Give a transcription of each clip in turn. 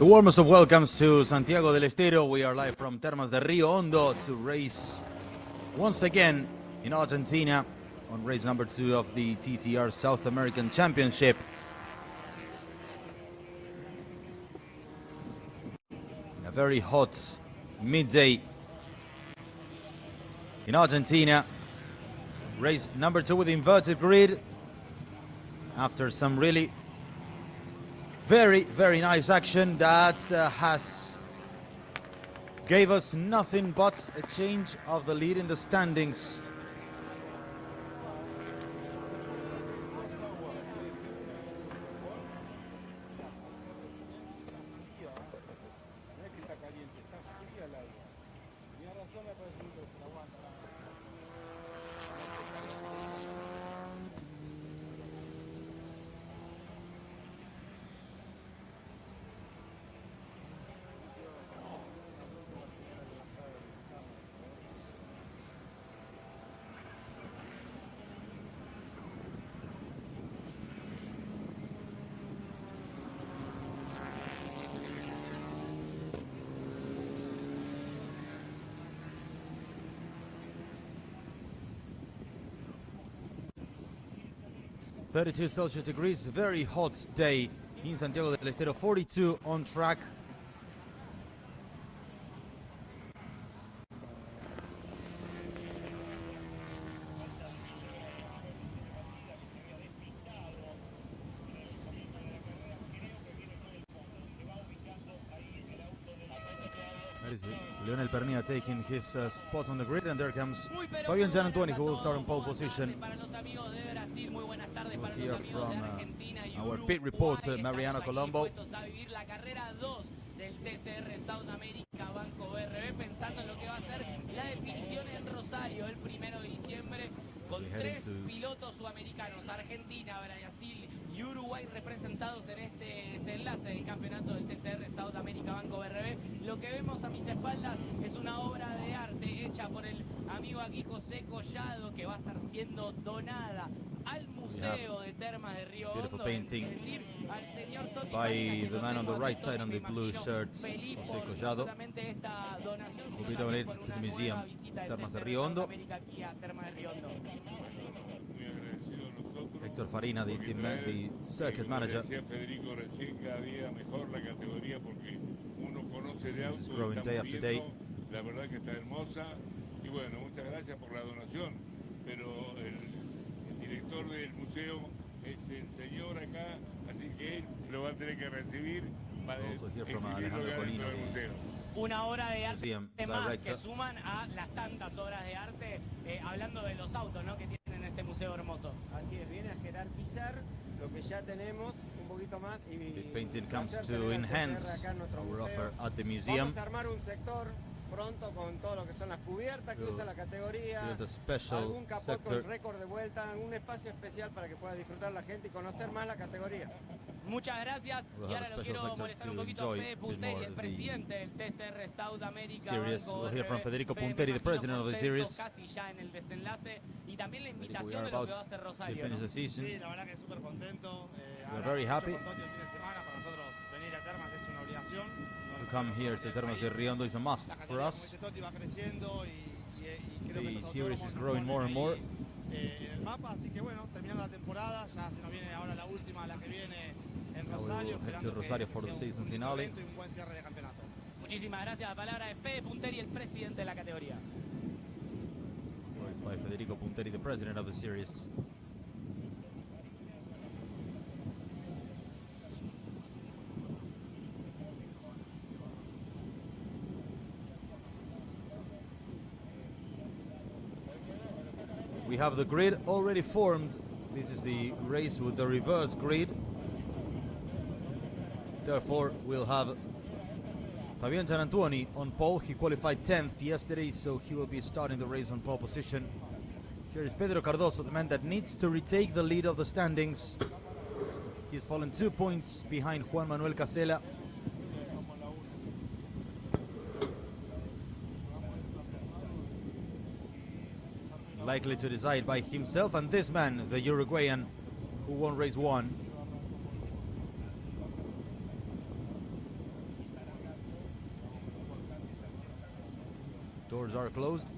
The warmest of welcomes to Santiago del Estero. We are live from Termas de Rio Hondo to race once again in Argentina on race number 2 of the TCR South American Championship. In a very hot midday in Argentina. Race number 2 with inverted grid. After some really very nice action that gave us nothing but a change of the lead in the standings. (32 degrees Celsius), very hot day in Santiago del Estero. 42 on track. That is Leonel Pernilla taking his spot on the grid, and there comes Fabián Gianantuoni, who will start on pole position. We'll hear from our pit reporter Mariano Colombo. Del TCR South America Banco BRB, pensando en lo que va a ser la definición en Rosario el 1 de diciembre, con 3 pilotos sudamericanos, Argentina, Brasil y Uruguay representados en este desenlace del campeonato del TCR South America Banco BRB. Lo que vemos a mis espaldas es una obra de arte hecha por el amigo aquí José Collado, que va a estar siendo donada al Museo de Termas de Río Hondo, es decir, al señor Toti by the man on the right side on the blue shirts, José Collado, will be donated to the museum Termas de Río Hondo. Héctor Farina, the team, the circuit manager. Federico recién, cada día mejor la categoría porque uno conoce de auto, growing day after day. La verdad que está hermosa y bueno, muchas gracias por la donación, pero el director del museo es el señor acá, así que él lo va a tener que recibir para exhibirlo dentro del museo. Una obra de arte más que suman a las tantas obras de arte, hablando de los autos, ¿no?, que tienen este museo hermoso. Así es, viene a jerarquizar lo que ya tenemos un poquito más. Y this painting comes to enhance our offer at the museum. Vamos a armar un sector pronto con todo lo que son las cubiertas que usa la categoría, algún capot con récord de vuelta, un espacio especial para que pueda disfrutar la gente y conocer más la categoría. Muchas gracias. Y ahora lo quiero molestar un poquito a Fede Punteri, el presidente del TCR South America. We'll hear from Federico Punteri, the president of the series. Casi ya en el desenlace y también la invitación de lo que va a hacer Rosario, ¿no? Sí, la verdad que súper contento. We're very happy. Con Toti el fin de semana, para nosotros venir a Termas es una obligación. To come here to Termas de Río Hondo is a must for us. The series is growing more and more. En el mapa, así que bueno, terminando la temporada, ya se nos viene ahora la última, la que viene en Rosario, esperando Rosario for the season finale. Y un buen cierre de campeonato. Muchísimas gracias. La palabra de Fede Punteri, el presidente de la categoría. By Federico Punteri, the president of the series. We have the grid already formed. This is the race with the reverse grid. Therefore, we'll have Fabián Gianantuoni on pole. He qualified 10th yesterday, so he will be starting the race on pole position. Here is Pedro Cardoso, the man that needs to retake the lead of the standings. He has fallen 2 points behind Juan Manuel Casella. Likely to decide by himself and this man, the Uruguayan, who won race 1. Doors are closed.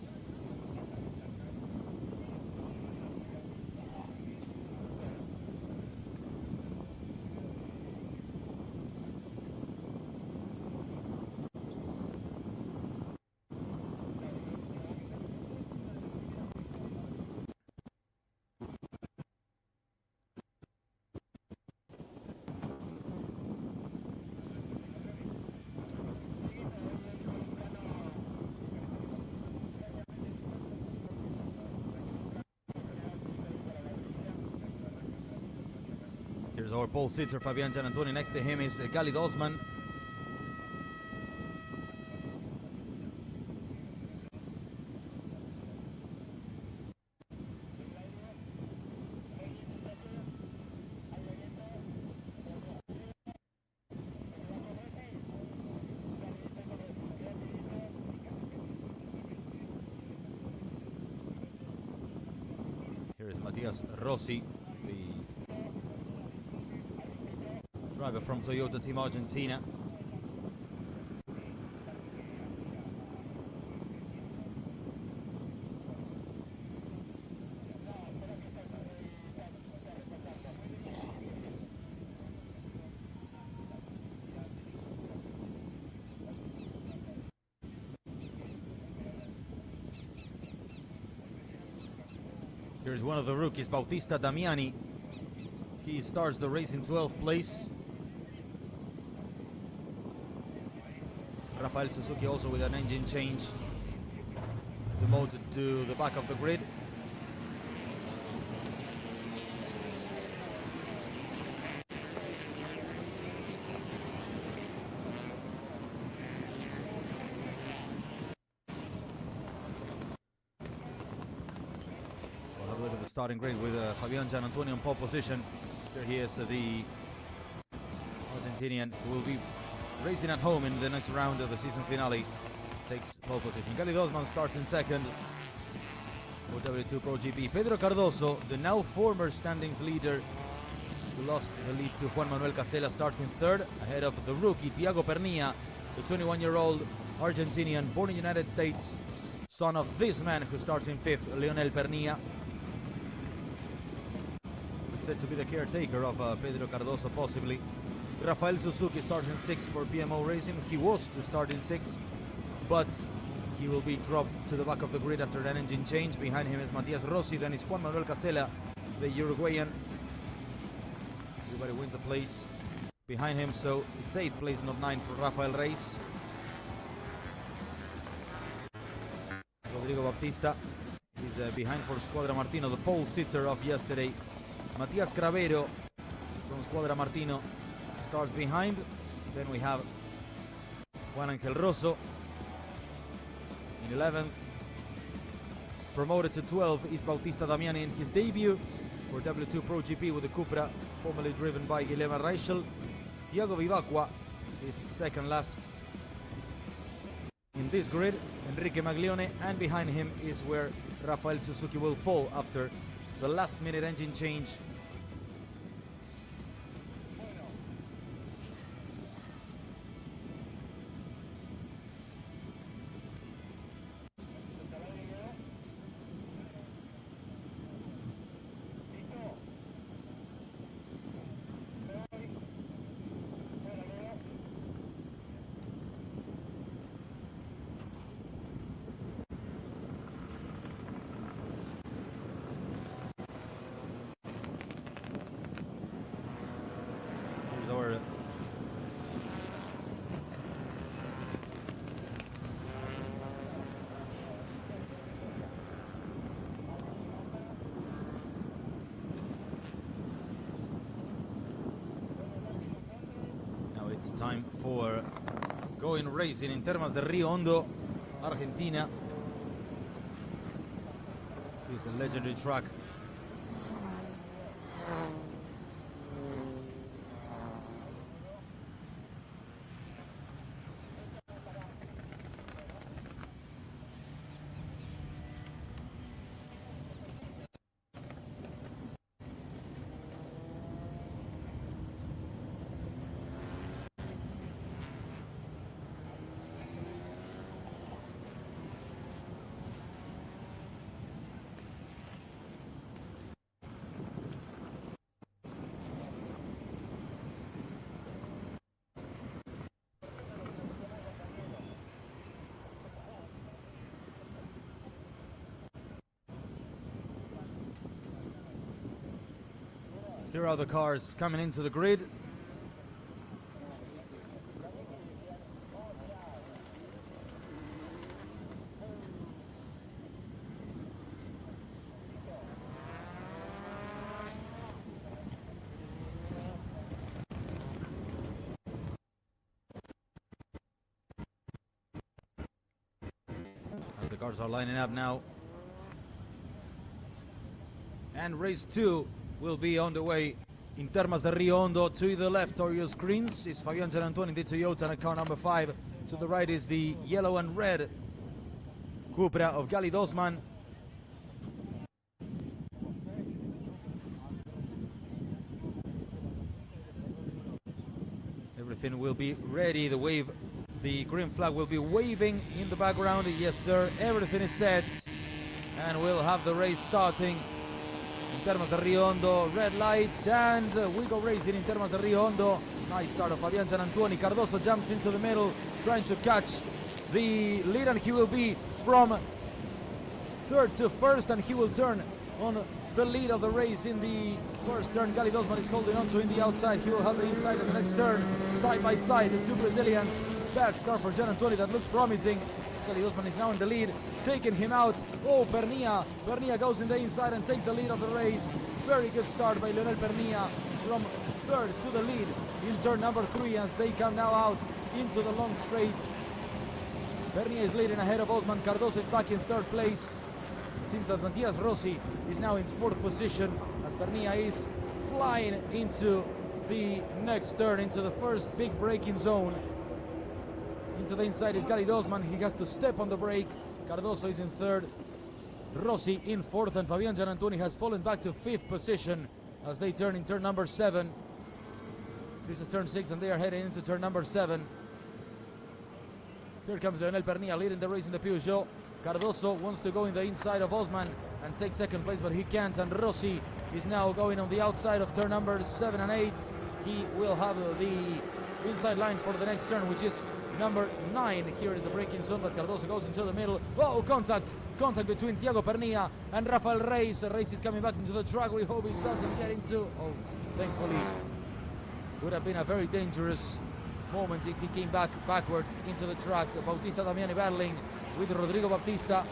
Here's our pole sitter Fabian Gianantoni. Next to him is Khalid Osman. Here is Matias Rossi, the driver from Toyota Team Argentina. Here's one of the rookies, Bautista Damiani. He starts the race in 12th place. Rafael Suzuki also with an engine change, demoted to the back of the grid. We'll have a look at the starting grid with Fabian Gianantoni on pole position. Here he is, the Argentinian who will be racing at home in the next round of the season finale. Takes pole position. Khalid Osman starts in second for W2 Pro GP. Pedro Cardoso, the now former standings leader, who lost the lead to Juan Manuel Casella, starting third, ahead of the rookie Thiago Pernilla, the 21-year-old Argentinian, born in the United States, son of this man who starts in fifth, Leonel Pernilla. He's said to be the caretaker of Pedro Cardoso, possibly. Rafael Suzuki starts in sixth for BMO Racing. He was to start in sixth, but he will be dropped to the back of the grid after an engine change. Behind him is Matias Rossi, then is Juan Manuel Casella, the Uruguayan. Everybody wins a place behind him, so it's 8th place, not 9 for Rafael Reis. Rodrigo Baptista is behind for Squadra Martino, the pole sitter of yesterday. Matias Cravero from Squadra Martino starts behind. Then we have Juan Angel Rosso in 11th. Promoted to 12 is Bautista Damiani in his debut for W2 Pro GP with the Cupra, formerly driven by Guilherme Reichel. Thiago Vivacqua is second last in this grid. Enrique Maglione, and behind him is where Rafael Suzuki will fall after the last minute engine change. It's time for going racing in Termas de Rio Hondo, Argentina. It's a legendary track. Here are the cars coming into the grid. As the cars are lining up now. And race 2 will be on the way in Termas de Rio Hondo. To the left on your screens is Fabian Gianantoni, the Toyota, and car number 5. To the right is the yellow and red Cupra of Gali Dosman. Everything will be ready. The green flag will be waving in the background. Yes, sir. Everything is set. And we'll have the race starting in Termas de Rio Hondo. Red lights, and we go racing in Termas de Rio Hondo. Nice start of Fabian Gianantoni. Cardoso jumps into the middle, trying to catch the lead, and he will be from third to first, and he will turn on the lead of the race in the first turn. Gali Dosman is holding on to in the outside. He will have the inside in the next turn. Side by side, the two Brazilians. Bad start for Gianantoni that looked promising. Gali Dosman is now in the lead, taking him out. Oh, Pernia. Pernia goes in the inside and takes the lead of the race. Very good start by Leonel Pernia from third to the lead in turn number 3 as they come now out into the long straights. Pernia is leading ahead of Osman. Cardoso is back in third place. It seems that Matias Rossi is now in fourth position as Pernia is flying into the next turn, into the first big braking zone. Into the inside is Gali Dosman. He has to step on the brake. Cardoso is in third. Rossi in fourth, and Fabian Gianantoni has fallen back to fifth position as they turn in turn number 7. This is turn 6 and they are heading into turn number 7. Here comes Leonel Pernia leading the race in the Peugeot. Cardoso wants to go in the inside of Osman and take second place, but he can't, and Rossi is now going on the outside of turn number 7 and 8. He will have the inside line for the next turn, which is number 9. Here is the braking zone, but Cardoso goes into the middle. Oh, contact between Thiago Pernia and Rafael Reis. Reis is coming back into the track. We hope he doesn't get into, oh, thankfully. Would have been a very dangerous moment if he came backwards into the track. Bautista Damiani battling with Rodrigo Baptista.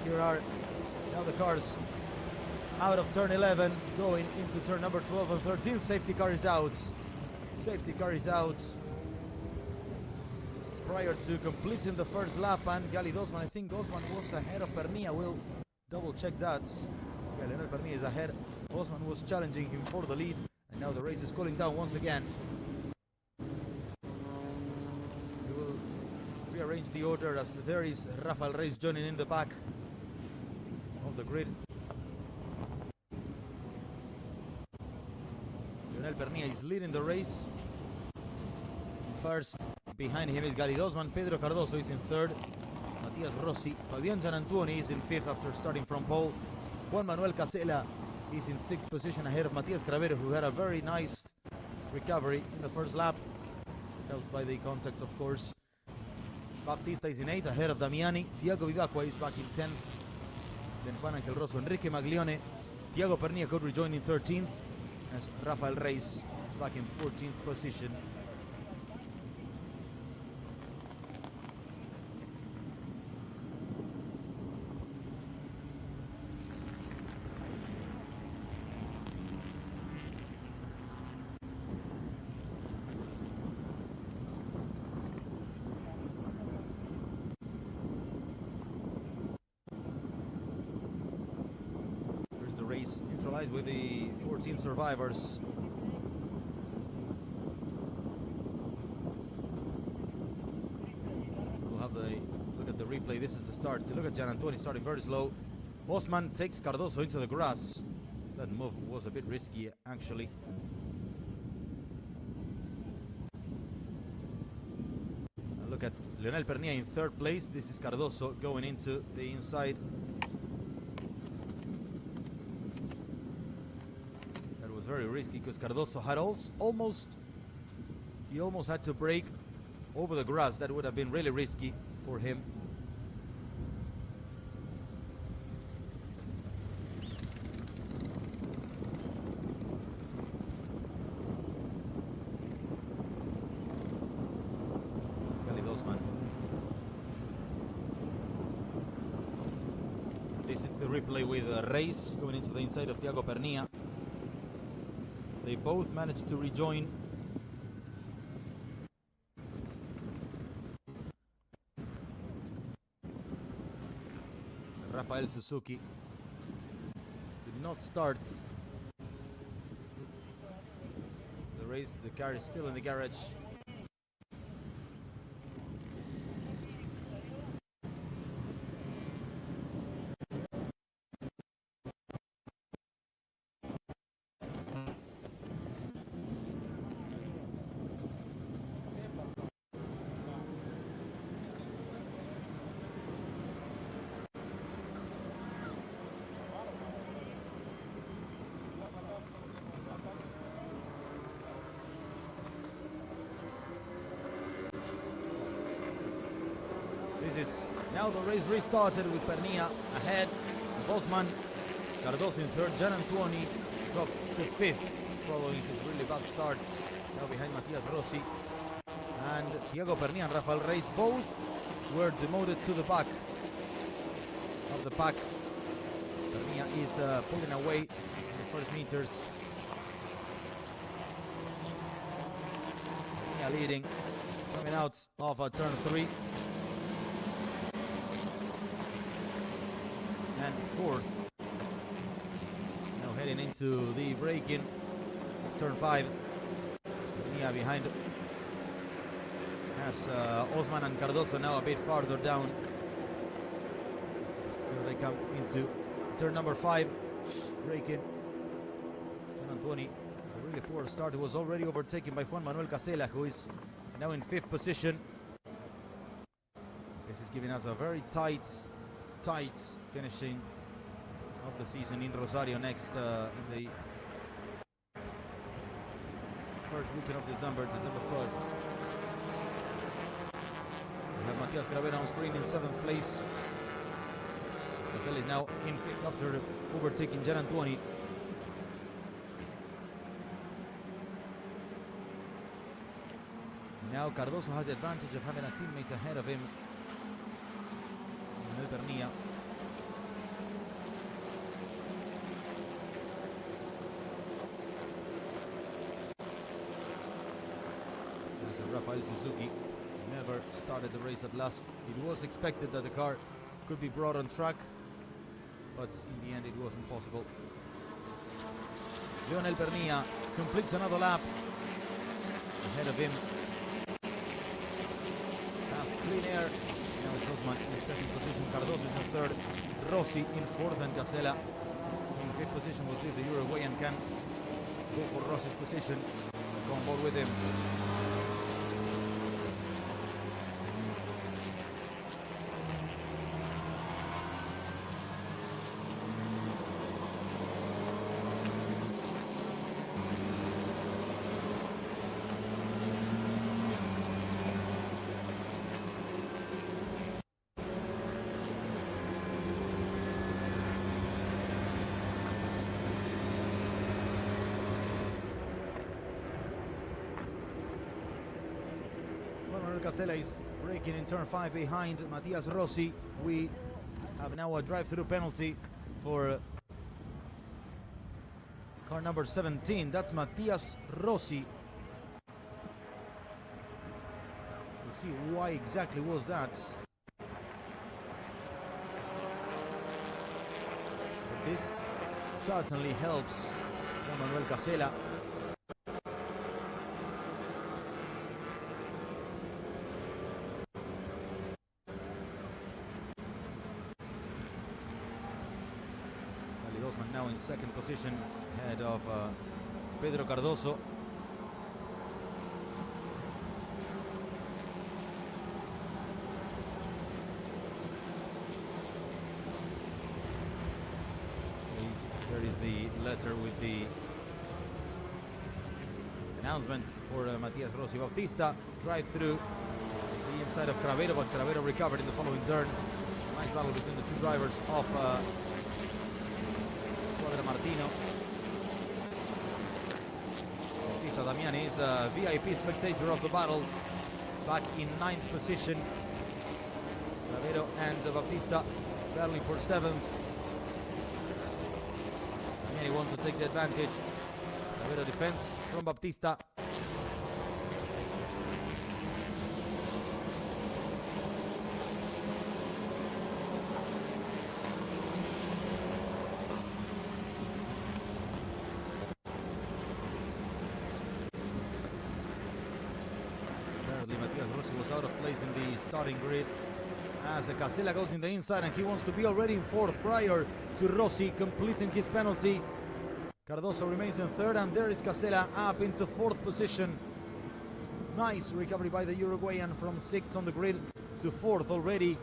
Here are now the cars out of turn 11, going into turn number 12 and 13. Safety car is out. Safety car is out prior to completing the first lap, and Gali Dosman, I think Osman was ahead of Pernia. We'll double check that. Yeah, Leonel Pernia is ahead. Osman was challenging him for the lead, and now the race is cooling down once again. We will rearrange the order as there is Rafael Reis joining in the back of the grid. Leonel Pernia is leading the race. First, behind him is Gali Dosman. Pedro Cardoso is in third. Matias Rossi. Fabian Gianantoni is in fifth after starting from pole. Juan Manuel Casella is in sixth position ahead of Matias Cravero, who had a very nice recovery in the first lap, helped by the contacts, of course. Baptista is in eighth ahead of Damiani. Thiago Vivacqua is back in 10th. Then Juan Angel Rosso, Enrique Maglione. Thiago Pernia could rejoin in 13th as Rafael Reis is back in 14th position. Neutralized with the 14 survivors. We'll have the look at the replay. This is the start. Look at Gianantoni starting very slow. Osman takes Cardoso into the grass. That move was a bit risky, actually. Look at Leonel Pernia in third place. This is Cardoso going into the inside. Very risky because Cardoso had almost had to brake over the grass. That would have been really risky for him. replay with Reis going into the inside of Thiago Pernilla. They both managed to rejoin. Rafael Suzuki did not start the race. The car is still in the garage. Now the race restarted with Pernilla ahead of Osman. Cardoso in third. Gian Antuoni dropped to fifth following his really bad start. Now behind Matias Rossi. And Thiago Pernilla and Rafael Reis both were demoted to the back of the pack. Pernilla is pulling away in the first meters. Pernilla leading, coming out of turn 3. And fourth. Now heading into the break-in of turn 5. Pernilla behind has Osman and Cardoso now a bit farther down. Here they come into turn number 5. Break-in. Gian Antuoni, a really poor start. It was already overtaken by Juan Manuel Casela, who is now in 5th position. This is giving us a very tight finishing of the season in Rosario next in the first weekend of December 1st. We have Matias Cravera on screen in 7th place. Casella is now in 5th after overtaking Gian Antuoni. Now Cardoso had the advantage of having a teammate ahead of him. Pernilla. As Rafael Suzuki never started the race at last. It was expected that the car could be brought on track, but in the end it wasn't possible. Lionel Pernilla completes another lap ahead of him. Has clean air. Now it's Osman in 2nd position, Cardoso in 3rd, Rossi in 4th, and Casella in 5th position. We'll see if the Uruguayan can go for Rossi's position, go on board with him. Casella is braking in turn 5 behind Matias Rossi. We have now a drive-through penalty for car number 17. That's Matias Rossi. We'll see why exactly was that. But this certainly helps Juan Manuel Casella. Now in 2nd position, ahead of Pedro Cardoso. There is the letter with the announcement for Matias Rossi. Bautista drive through the inside of Cravero, but Cravero recovered in the following turn. Nice battle between the two drivers of Martino. Bautista Damiani is a VIP spectator of the battle, back in 9th position. Cravero and Bautista battling for 7th. Damiani wants to take the advantage. A bit of defense from Baptista. Apparently Matias Rossi was out of place in the starting grid as Casella goes in the inside, and he wants to be already in fourth prior to Rossi completing his penalty. Cardoso remains in third, and there is Casella up into fourth position. Nice recovery by the Uruguayan from sixth on the grid to fourth already,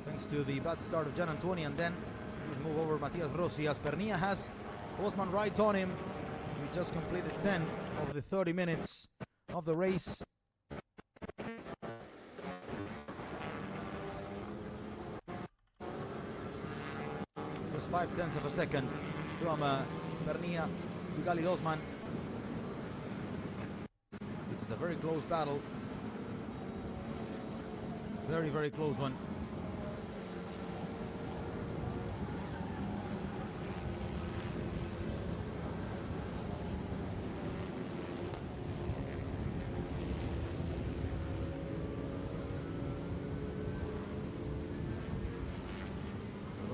thanks to the bad start of Gian Antoni, and then his move over Matias Rossi as Pernilla has Osman right on him. We just completed 10 of the 30 minutes of the race. Just 0.5 of a second from Pernilla to Galid Osman. This is a very close battle. Very, very close one.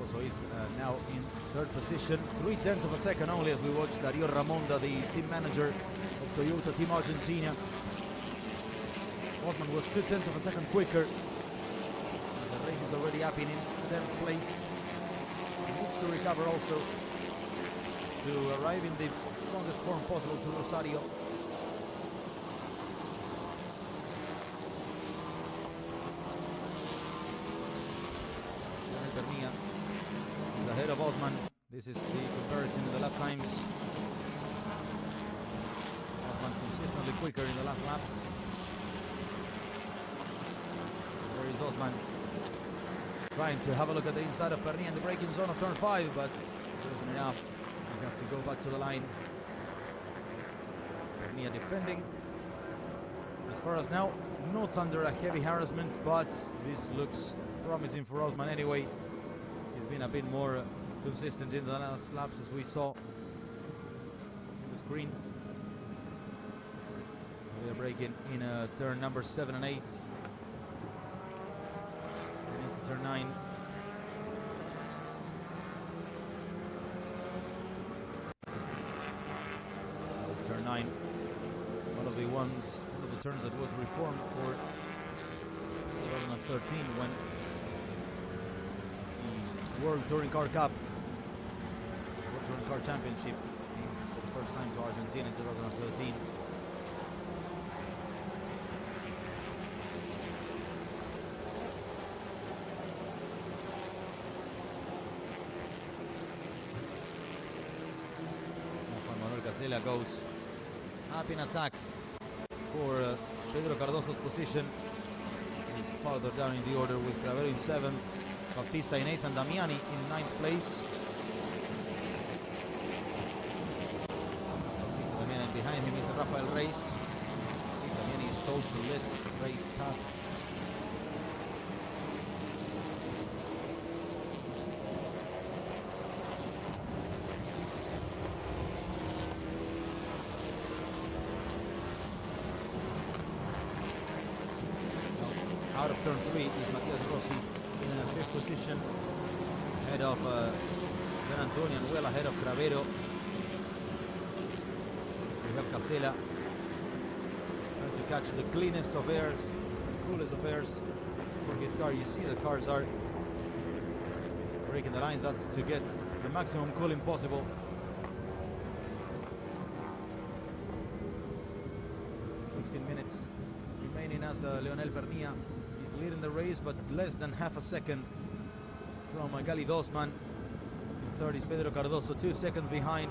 Also is now in third position, 0.3 of a second only, as we watch Dario Ramonda, the team manager of Toyota Team Argentina. Osman was 0.2 of a second quicker. The race is already up in 10th place. He needs to recover also to arrive in the strongest form possible to Rosario. Pernilla is ahead of Osman. This is the comparison in the lap times. Osman consistently quicker in the last laps. There is Osman trying to have a look at the inside of Pernilla in the braking zone of turn 5, but it wasn't enough. You have to go back to the line. Pernilla defending. As far as now, not under a heavy harassment, but this looks promising for Osman anyway. He's been a bit more consistent in the last laps, as we saw on the screen. We are braking in turn number 7 and 8. Into turn 9. Turn 9. One of the turns that was reformed for 2013 when the World Touring Car Cup, World Touring Car Championship, came for the first time to Argentina in 2013. Juan Manuel Casella goes up in attack for Pedro Cardoso's position. He's farther down in the order with Cravero in 7th, Baptista in 8th, and Damiani in 9th place. Damiani behind him is Rafael Reis. Damiani is told to let Reis pass. Out of turn 3 is Matias Rossi in 5th position, ahead of Gian Antoni and well ahead of Cravero. We have Casella trying to catch the cleanest of airs, the coolest of airs for his car. You see the cars are breaking the lines. That's to get the maximum cooling possible. 16 minutes remaining as Leonel Pernilla is leading the race, but less than half a second from Galid Osman. In third is Pedro Cardoso, 2 seconds behind.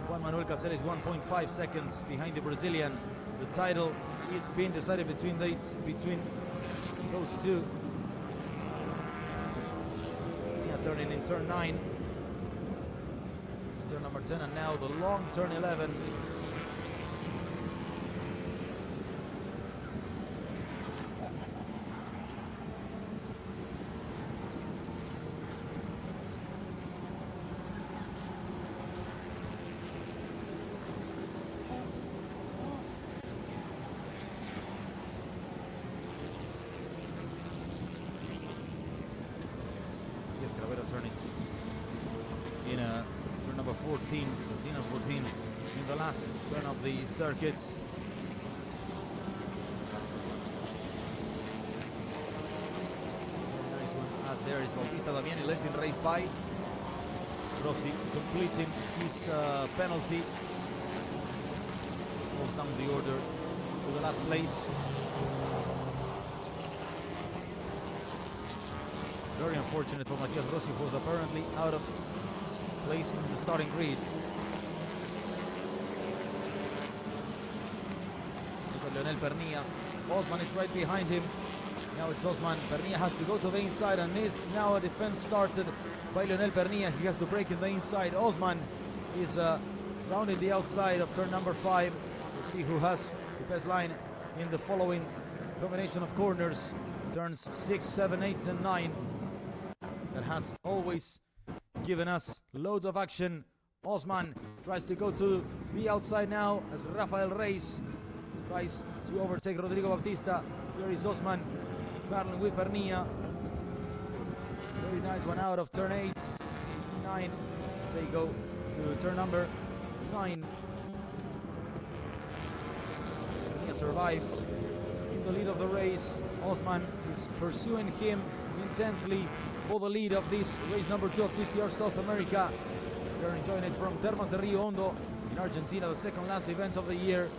Juan Manuel Casella is 1.5 seconds behind the Brazilian. The title is being decided between those two. Turning in turn 9. This is turn number 10, and now the long turn 11. 14 and 14 in the last turn of the circuits. Very nice one, as there is Bautista Damiani lets him race by. Rossi completing his penalty. Falls down the order to the last place. Very unfortunate for Mattias Rossi, who was apparently out of place in the starting grid. Look at Leonel Pernia. Osman is right behind him. Now it's Osman. Pernia has to go to the inside, and it's now a defense started by Leonel Pernia. He has to break in the inside. Osman is rounding the outside of turn number 5. We'll see who has the best line in the following combination of corners. Turns 6, 7, 8, and 9. That has always given us loads of action. Osman tries to go to the outside now as Rafael Reis tries to overtake Rodrigo Bautista. There is Osman battling with Pernia. Very nice one out of turn 8, 9. They go to turn number 9. Pernia survives in the lead of the race. Osman is pursuing him intensely for the lead of this race number 2 of TCR South America. They're enjoying it from Termas de Rio Hondo in Argentina, the second last event of the year,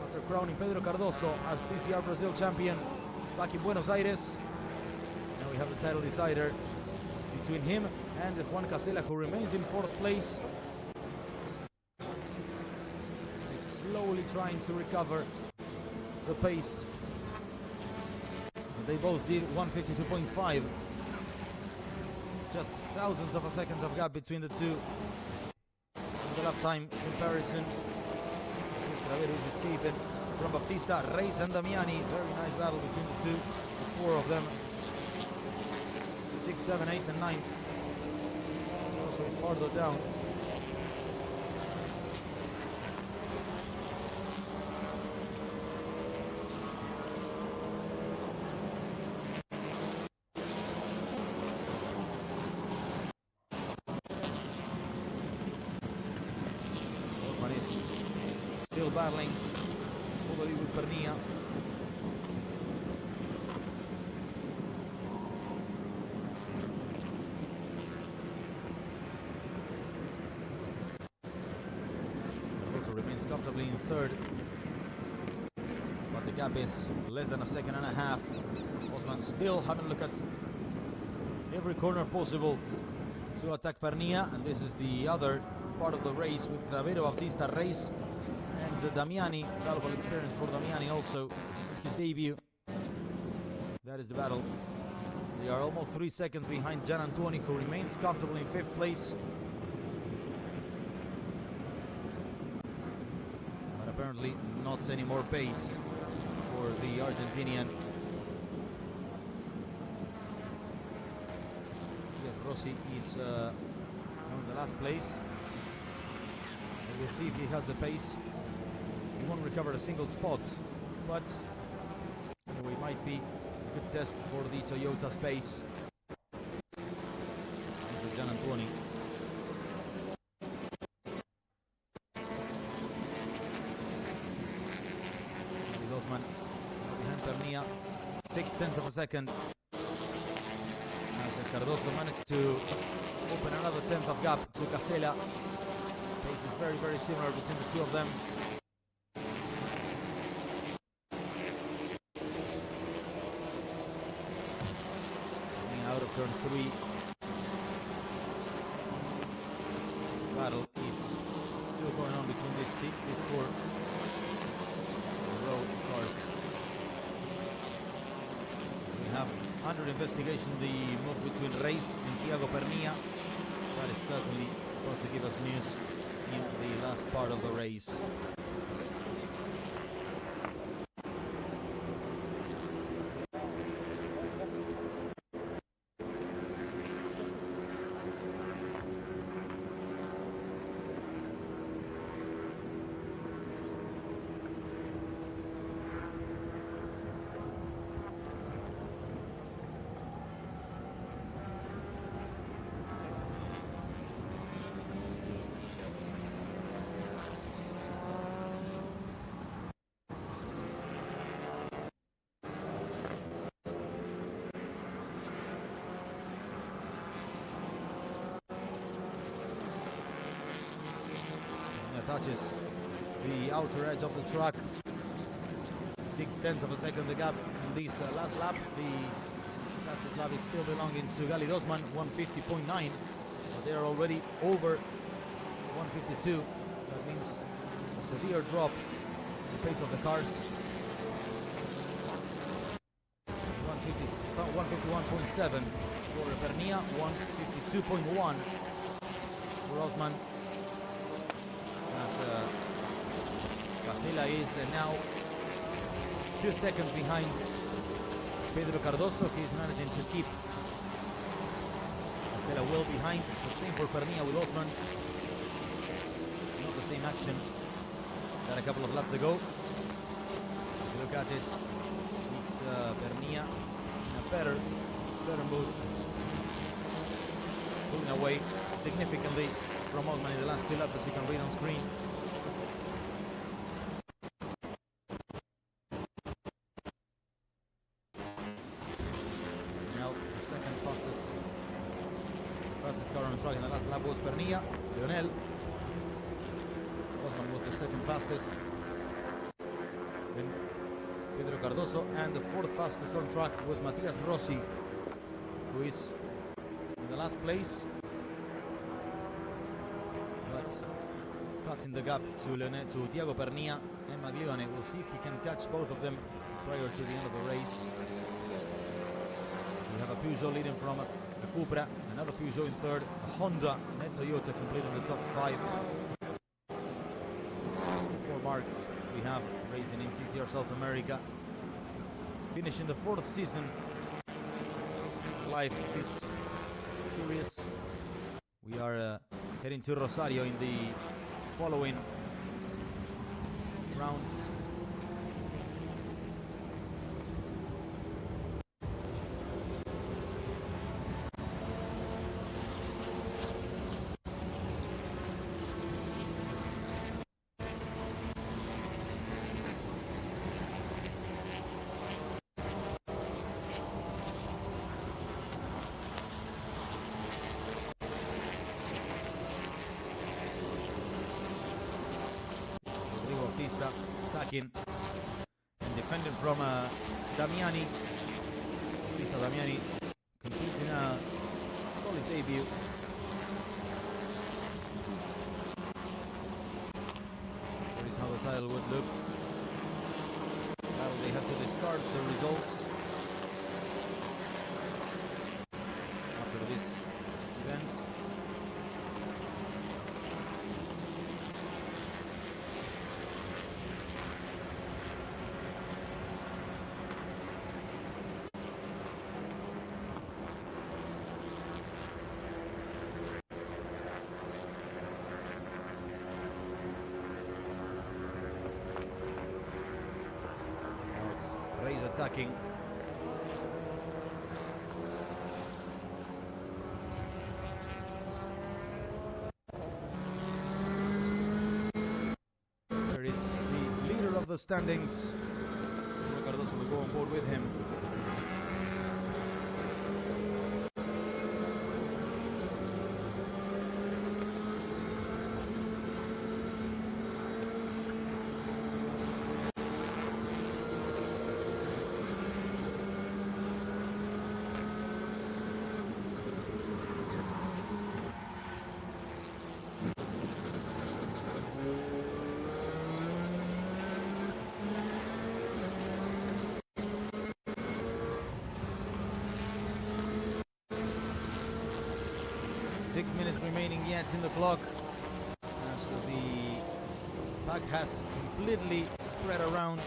after crowning Pedro Cardoso as TCR Brazil champion back in Buenos Aires. Now we have the title decider between him and Juan Casella, who remains in 4th place. He's slowly trying to recover the pace. They both did 152.5. Just thousands of seconds of gap between the two. In the lap time comparison, Cravero is escaping from Bautista, Reis and Damiani. Very nice battle between the two. The 4 of them. 6, 7, 8, and 9. Also is farther down. Still battling for the lead with Pernia. Also remains comfortably in 3rd, but the gap is less than a second and a half. Osman still having a look at every corner possible to attack Pernia, and this is the other part of the race with Cravero, Bautista, Reis, and Damiani. Valuable experience for Damiani also, his debut. That is the battle. They are almost 3 seconds behind Gian Antoni, who remains comfortable in 5th place. But apparently not any more pace for the Argentinian. Yes, Rossi is on the last place. We'll see if he has the pace. He won't recover a single spot, but anyway, might be a good test for the Toyota space. This is Gian Antoni. With Osman behind Pernia, 0.6 of a second. As Cardoso managed to open another 10th of gap to Casella. Pace is very, very similar between the two of them. Coming out of turn 3. Battle is still going on between these 4 row cars. We have under investigation the move between Reis and Thiago Pernia. That is certainly going to give us news in the last part of the race. touches the outer edge of the track. 0.6 of a second the gap in this last lap. The fastest lap is still belonging to Galid Osman, 150.9, but they are already over 152. That means a severe drop in the pace of the cars. 151.7 for Pernia, 152.1 for Osman. As Casella is now 2 seconds behind Pedro Cardoso. He's managing to keep Casella well behind. The same for Pernia with Osman. Not the same action than a couple of laps ago. If you look at it, it's Pernia in a better mood, pulling away significantly from Osman in the last 2 laps, as you can read on screen. Now the second fastest car on the track in the last lap was Pernia, Leonel. Osman was the second fastest. Then Pedro Cardoso, and the 4th fastest on track was Matias Rossi, who is in the last place, but cutting the gap to Thiago Pernia and Maglione. We'll see if he can catch both of them prior to the end of the race. We have a Peugeot leading from a Cupra, another Peugeot in 3rd, a Honda and a Toyota completing the top 5. 4 marks we have racing in TCR South America. Finishing the 4th season. Life is curious. We are heading to Rosario in the following round. Attacking and defending from Damiani. Damiani completing a solid debut. Here is how the title would look. Now they have to discard the results after this event. Attacking. There is the leader of the standings. Cardoso will go on board with him. Remaining yet in the clock, as the pack has completely spread around.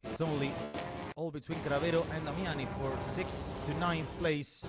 It's only all between Cravero and Damiani for 6th to 9th place.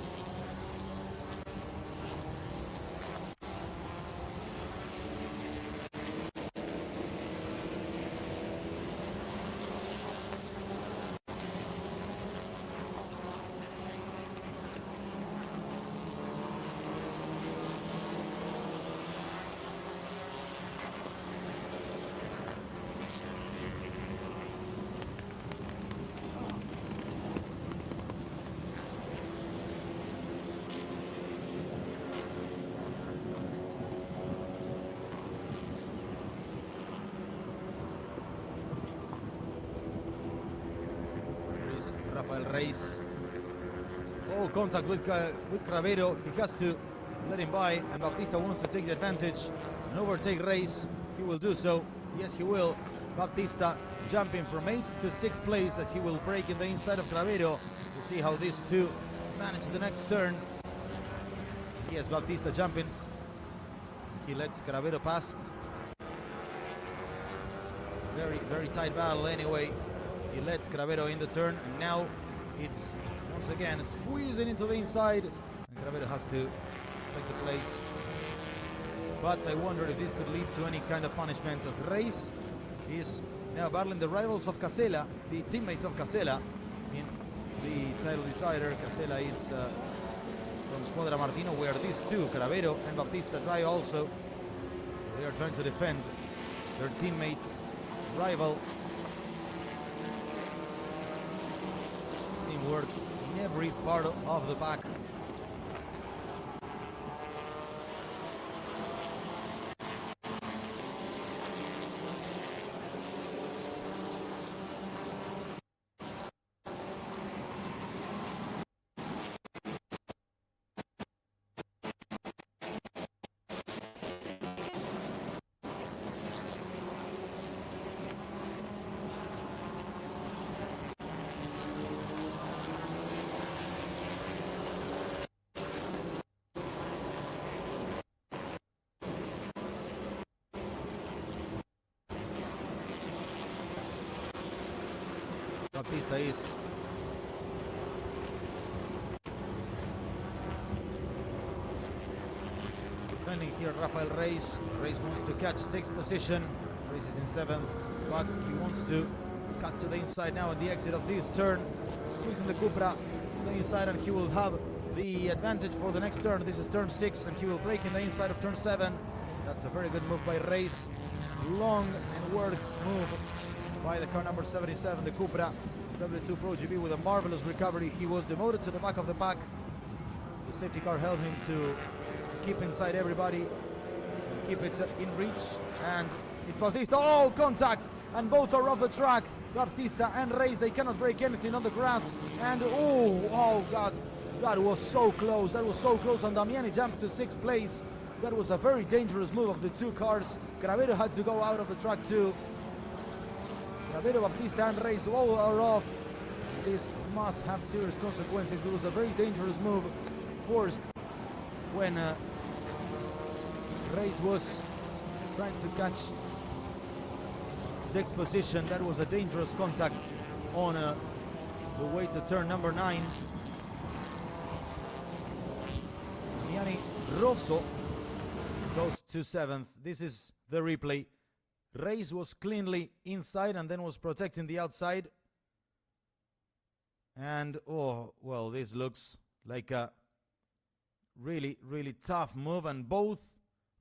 Reis. Oh, contact with Cravero. He has to let him by, and Bautista wants to take the advantage and overtake Reis. He will do so. Yes, he will. Bautista jumping from 8th to 6th place as he will break in the inside of Cravero. We'll see how these two manage the next turn. Yes, Bautista jumping. He lets Cravero past. Very, very tight battle anyway. He lets Cravero in the turn, and now it's once again squeezing into the inside, and Cravero has to take the place. But I wonder if this could lead to any kind of punishments, as Reis is now battling the rivals of Casella, the teammates of Casella in the title decider. Casella is from Squadra Martino, where these two, Cravero and Bautista, die also. So they are trying to defend their teammates' rival. Teamwork in every part of the pack. Bautista is defending here. Rafael Reis. Reis wants to catch 6th position. Reis is in 7th, but he wants to cut to the inside now at the exit of this turn. Squeezing the Cupra to the inside, and he will have the advantage for the next turn. This is turn 6, and he will break in the inside of turn 7. That's a very good move by Reis. Long and worked move by the car number 77, the Cupra W2 Pro GB, with a marvelous recovery. He was demoted to the back of the pack. The safety car helped him to keep inside everybody, keep it in reach, and it's Bautista. Oh, contact, and both are off the track. Bautista and Reis, they cannot break anything on the grass, and oh God, that was so close. That was so close, and Damiani jumps to 6th place. That was a very dangerous move of the two cars. Cravero had to go out of the track too. Cravero, Bautista and Reis all are off. This must have serious consequences. It was a very dangerous move forced when Reis was trying to catch 6th position. That was a dangerous contact on the way to turn number 9. Damiani Rosso goes to 7th. This is the replay. Reis was cleanly inside and then was protecting the outside. And oh, well, this looks like a really, really tough move. And both,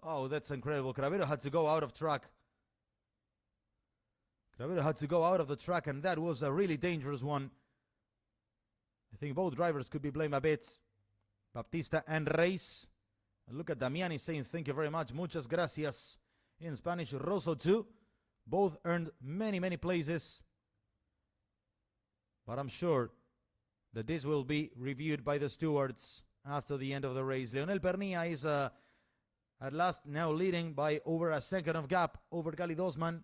oh, that's incredible. Cravero had to go out of track. Cravero had to go out of the track, and that was a really dangerous one. I think both drivers could be blamed a bit. Bautista and Reis. And look at Damiani saying thank you very much. Muchas gracias. In Spanish, Rosso too. Both earned many, many places. But I'm sure that this will be reviewed by the stewards after the end of the race. Leonel Pernilla is at last now leading by over a second of gap over Gali Dosman.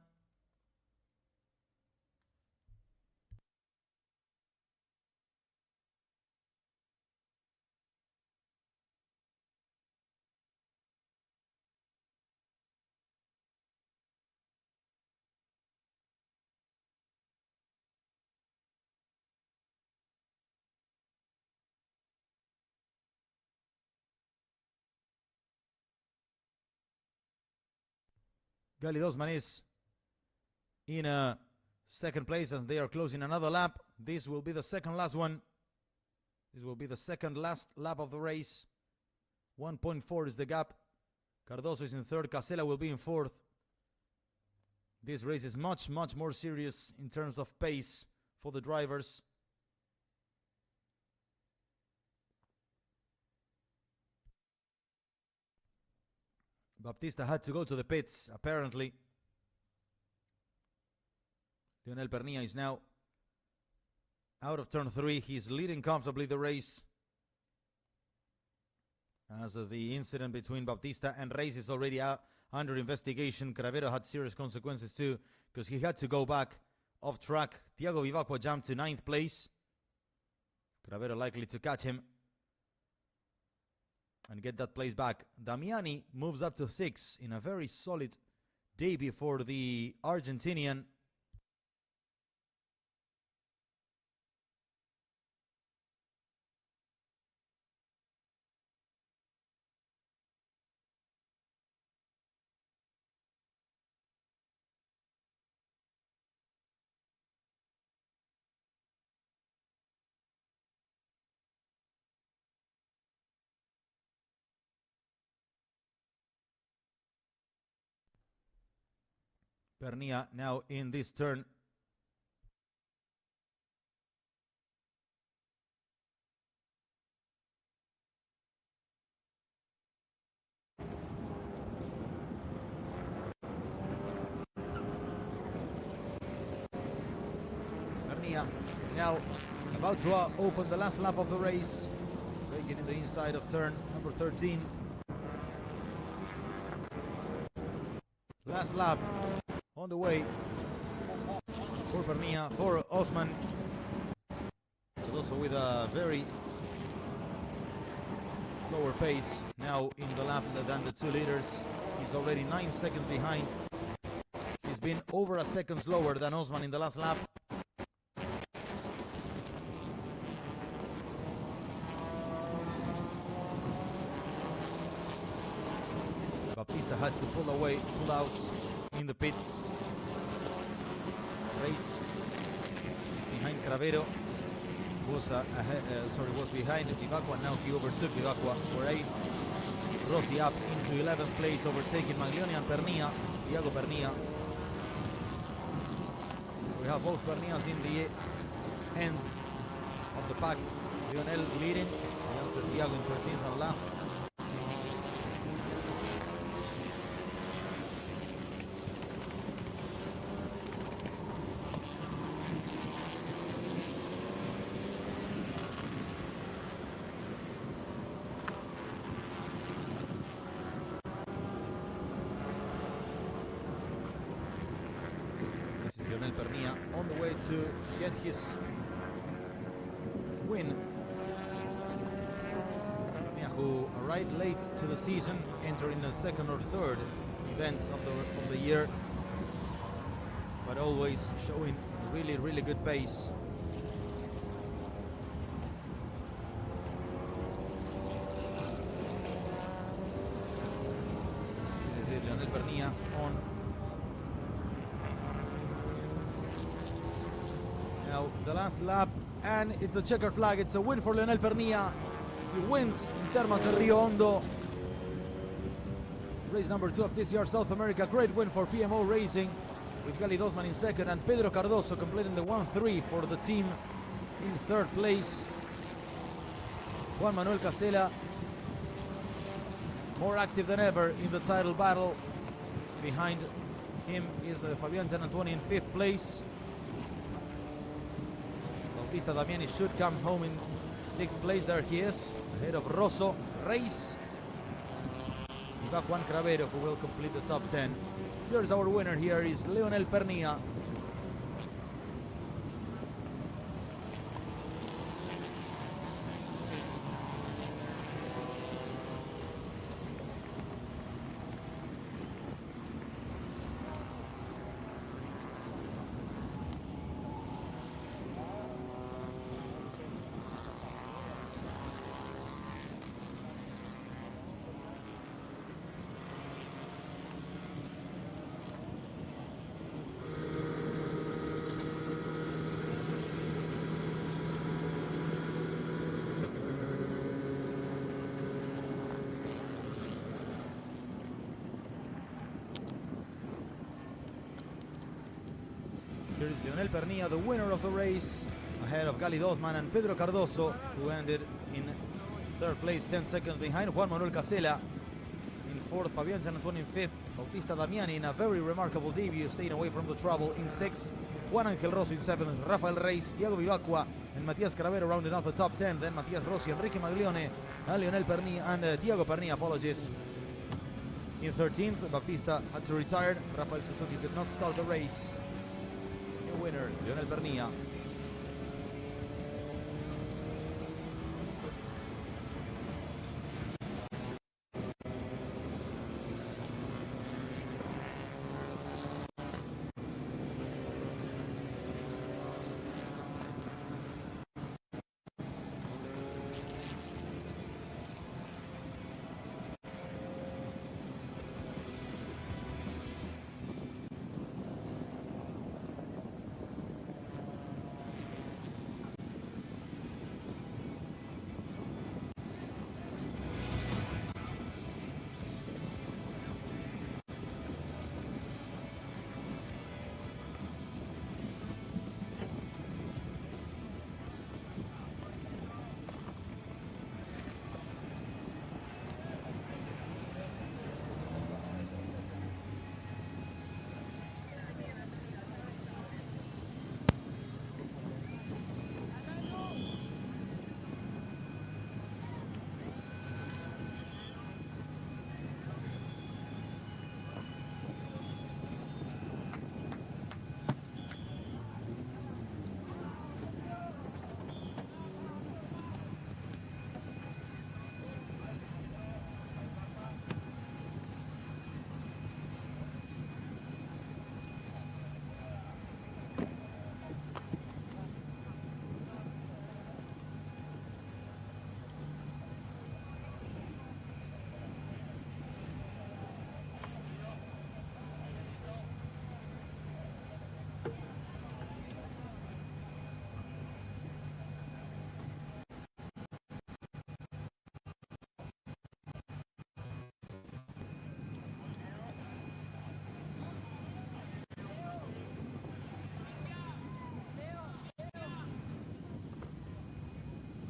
Gali Dosman is in second place as they are closing another lap. This will be the second last one. This will be the second last lap of the race. 1.4 is the gap. Cardoso is in third. Casella will be in fourth. This race is much, much more serious in terms of pace for the drivers. Bautista had to go to the pits, apparently. Leonel Pernilla is now out of turn 3. He's leading comfortably the race. As of the incident between Bautista and Reis is already under investigation. Cravero had serious consequences too, because he had to go back off track. Thiago Vivacqua jumped to 9th place. Cravero likely to catch him and get that place back. Damiani moves up to 6 in a very solid debut for the Argentinian. Pernia now in this turn. Pernia now about to open the last lap of the race, breaking in the inside of turn number 13. Last lap on the way for Pernia, for Osman, but also with a very slower pace now in the lap than the 2 leaders. He's already 9 seconds behind. He's been over a second slower than Osman in the last lap. Bautista had to pull out in the pits. Reis behind Cravero, was behind Vivacqua. Now he overtook Vivacqua for 8th. Rossi up into 11th place, overtaking Maglioni and Pernia, Thiago Pernia. So we have both Pernias in the ends of the pack. Lionel leading, youngster Thiago in 13th and last. Pernia on the way to get his win. Pernia, who arrived late to the season, entering the 2nd or 3rd events of the year, but always showing really good pace. This is Lionel Pernia on the last lap, and it's the checkered flag. It's a win for Lionel Pernia. He wins in Termas de Rio Hondo. Race number 2 of TCR South America. Great win for PMO Racing, with Gali Dosman in 2nd and Pedro Cardoso completing the 1-3 for the team in 3rd place. Juan Manuel Casella more active than ever in the title battle. Behind him is Fabian Gianantuoni in 5th place. Bautista Damiani should come home in 6th place. There he is, ahead of Rosso, Reis, Vivacqua and Cravero, who will complete the top 10. Here's our winner. Here is Lionel Pernia. Here is Lionel Pernia, the winner of the race, ahead of Gali Dosman and Pedro Cardoso, who ended in 3rd place, 10 seconds behind. Juan Manuel Casella in 4th, Fabian Gianantuoni in 5th, Bautista Damiani in a very remarkable debut, staying away from the trouble in 6th. Juan Angel Rosso in 7th. Rafael Reis, Thiago Vivacqua, and Matias Caravero rounding off the top 10. Then Matias Rossi, Enrique Maglione, Lionel Pernia, and Diego Pernia, apologies. In 13th, Bautista had to retire. Rafael Suzuki could not start the race. New winner, Lionel Pernia.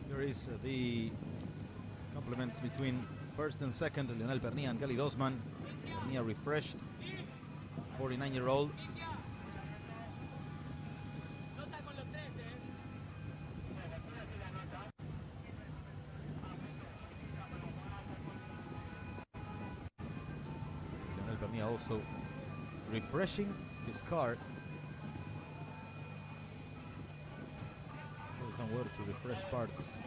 Here is the compliments between first and second, Lionel Pernia and Gali Dosman. Pernia refreshed, 49-year-old. Lionel Pernia also refreshing his car. Some work to refresh parts.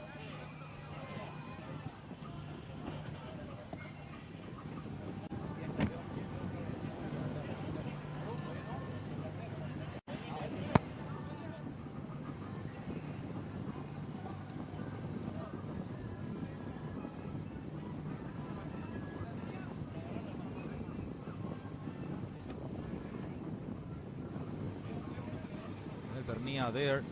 Pernia there.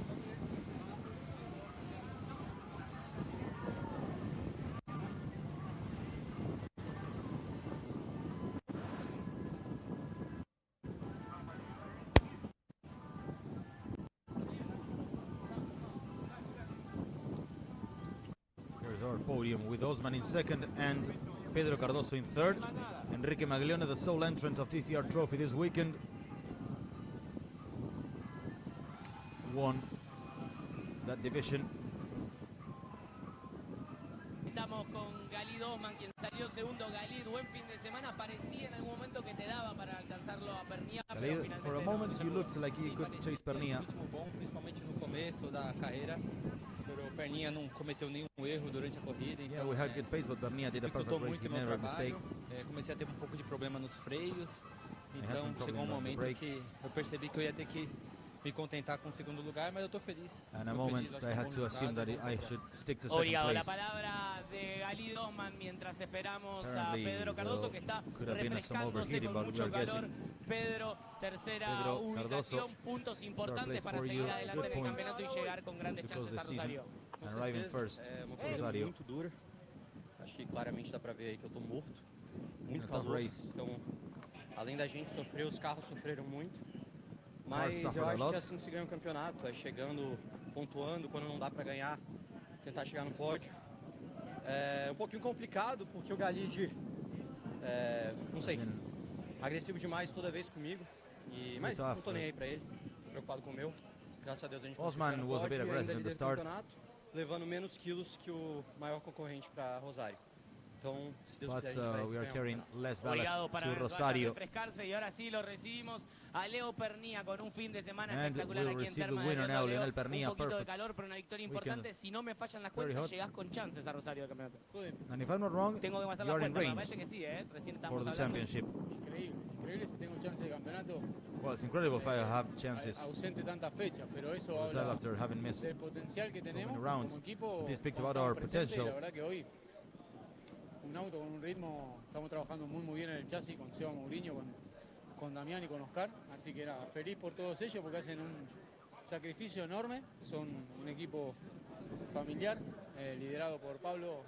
Our podium with Osman in second and Pedro Cardoso in third. Enrique Maglione, the sole entrant of TCR Trophy this weekend, won that division. Estamos con Gali Dosman, quien salió segundo. Gali, buen fin de semana. Parecía en algún momento que te daba para alcanzarlo a Pernia, pero finalmente for a moment you looked like you could chase Pernia. Bom, principalmente no começo da carreira. O Pernia não cometeu nenhum erro durante a corrida, então we had good pace, but Pernia did a perfect race. He never mistake. Comecei a ter um pouco de problema nos freios, então chegou um momento que eu percebi que eu ia ter que me contentar com o segundo lugar, mas eu estou feliz. And a moment I had to assume that I should stick to second Obrigado. La place. palabra de Gali Dosman mientras esperamos a Pedro Cardoso, que está refrescándose con mucho calor. Pedro, tercera ubicación, puntos importantes para seguir adelante en el campeonato y llegar con grandes chances a Rosario. Com certeza, é uma corrida muito dura. Acho que claramente dá para ver aí que eu estou morto. Muito calor. Então, além da gente sofrer, os carros sofreram muito. Mas eu acho que assim se ganha o campeonato, é chegando, pontuando, quando não dá para ganhar, tentar chegar no pódio. É um pouquinho complicado, porque o Galide, não sei, agressivo demais toda vez comigo, mas não tô nem aí pra ele, preocupado com o meu. Graças a Deus a gente conseguiu chegar no pódio e ainda líder do campeonato, levando menos quilos que o maior concorrente para Rosário. Então, si Dios quiere, we are carrying less Obligado ballast para to Rosario. refrescarse y ahora sí lo recibimos a Leo Pernía con un fin de semana And espectacular we'll aquí en receive the Termas. winner now, Lionel Un Pernía. poquito de Perfect. calor, pero una victoria importante. Si no me fallan las Very cuentas, hot. llegás con chances a Rosario del campeonato. And if I'm not wrong, Tengo que pasar you las are in cuentas, pero me range parece que sí, recién for estamos the hablando. championship. Increíble si tengo chance de campeonato. Well, it's incredible if I have chances. Ausente tantas fechas, pero eso We'll tell habla after having missed del potencial que tenemos many rounds. como equipo. This speaks cuando about our estamos presentes, y potential. la verdad que hoy un auto con un ritmo, estamos trabajando muy bien en el chasis con Seba Mourinho, con Damián y con Oscar, así que era feliz por todos ellos porque hacen un sacrificio enorme, son un equipo familiar, liderado por Pablo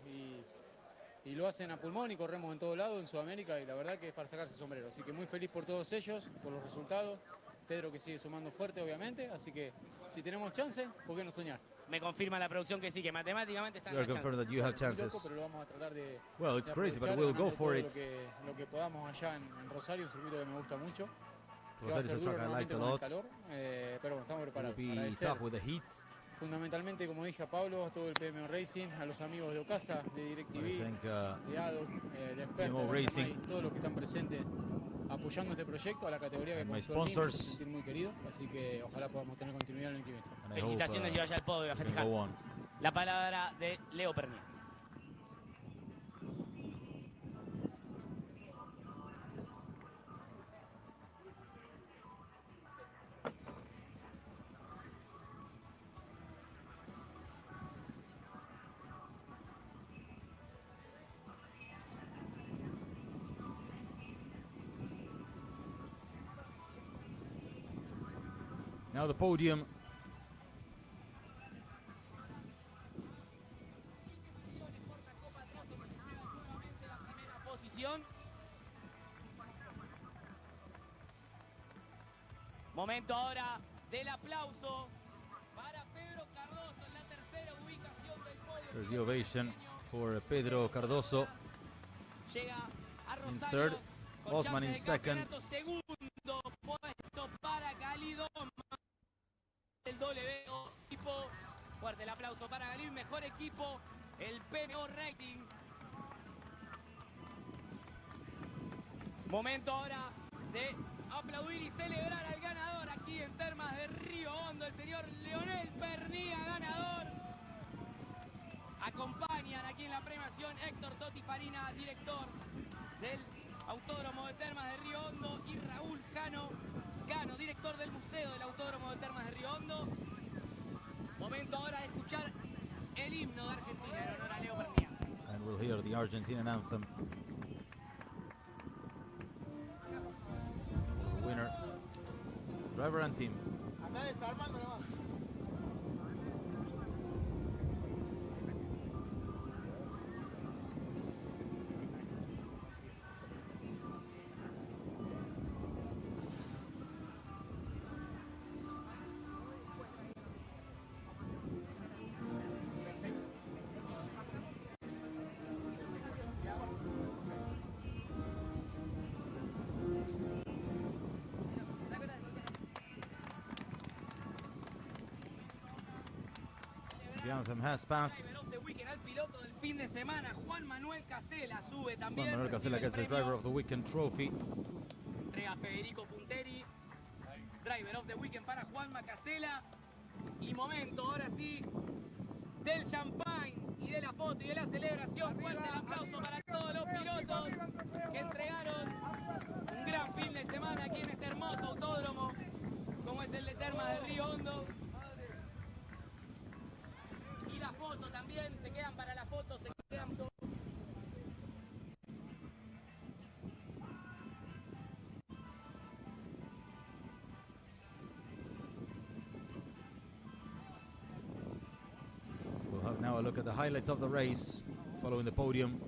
y lo hacen a pulmón y corremos en todo lado en Sudamérica y la verdad que es para sacarse el sombrero, así que muy feliz por todos ellos, por los resultados, Pedro que sigue sumando fuerte obviamente, así que si tenemos chance, ¿por qué no soñar? Me confirma la producción que sí, que matemáticamente están You are en la confirmed that you have chances. Pero lo vamos a tratar de Well, it's crazy, but aprovechar, we'll go ganando for todo it. lo que podamos allá en Rosario, un circuito que me gusta mucho. Que va a Rosario is ser a duro track I like normalmente a con el lot. calor, pero bueno, estamos It will preparados. be Agradecer tough with the heat. fundamentalmente, como dije a Pablo, a todo el PMO Racing, a los amigos de Ocasa, de I DirecTV, think de ADO, de PMO Experta, Racing. todos los que están presentes apoyando este proyecto, a la categoría que And my confío en mí, me hace sponsors. sentir muy querido, así que ojalá podamos tener continuidad el año que viene. And I Felicitaciones y hope, vaya al podio a we can festejar. go on. La palabra de Leo Pernía. Now the podium. Posición. Momento ahora del aplauso para Pedro Cardoso en la tercera ubicación del podio. There's the ovation for Pedro Cardoso. Llega a In Rosario third, con Osman chance in de second. campeonato. Segundo puesto para Galidoma. El WO equipo. Fuerte el aplauso para Galil. Mejor equipo, el PMO Racing. Momento ahora de aplaudir y celebrar al ganador aquí en Termas de Río Hondo, el señor Lionel Pernía, ganador. Acompañan aquí en la premiación Héctor Totti Farina, director del Autódromo de Termas de Río Hondo, y Raúl Gano, director del Museo del Autódromo de Termas de Río Hondo. Momento ahora de escuchar el himno de Argentina en honor a Leo Pernía. And we'll hear the Argentinian anthem. The winner, driver and team. Anda desarmando nomás. The anthem has passed. Driver of the Weekend al piloto del fin de semana, Juan Manuel Casela, sube también. Juan Manuel Casella recibe el gets the premio. driver of the weekend trophy. Entrega Federico Punteri, Driver of the Weekend para Juanma Casela. Y momento, ahora sí, del champagne y de la foto y de la celebración. Fuerte el aplauso para todos los pilotos que entregaron un gran fin de semana aquí en este hermoso autódromo, como es el de Termas de Río Hondo. Y la foto también, se quedan para la foto, se quedan todos. We'll have now a look at the highlights of the race following the podium.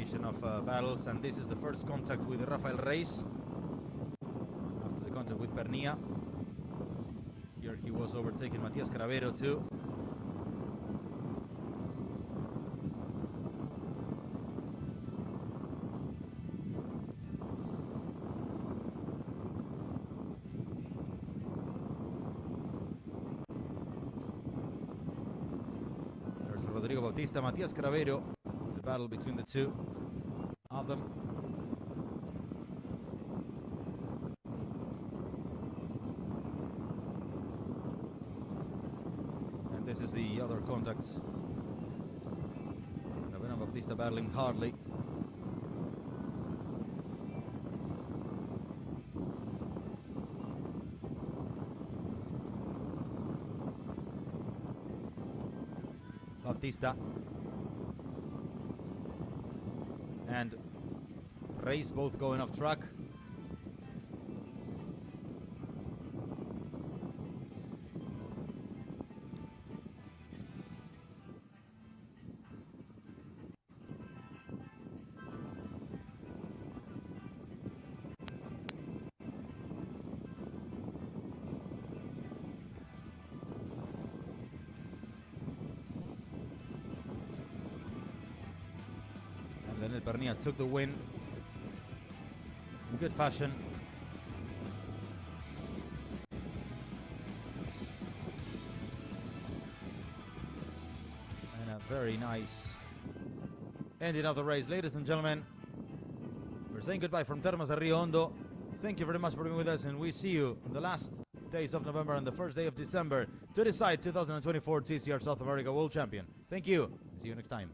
combination of battles, and this is the first contact with Rafael Reis after the contact with Pernia. Here he was overtaking Matias Cravero too. There's Rodrigo Bautista, Matias Cravero, the battle between the two of them. And this is the other contacts. Cravero and Bautista battling hardly. Bautista and Reis both going off track. Daniel Pernia took the win in good fashion. And a very nice ending of the race. Ladies and gentlemen, we're saying goodbye from Termas de Rio Hondo. Thank you very much for being with us, and we see you on the last days of November and the first day of December to decide 2024 TCR South America World Champion. Thank you. See you next time.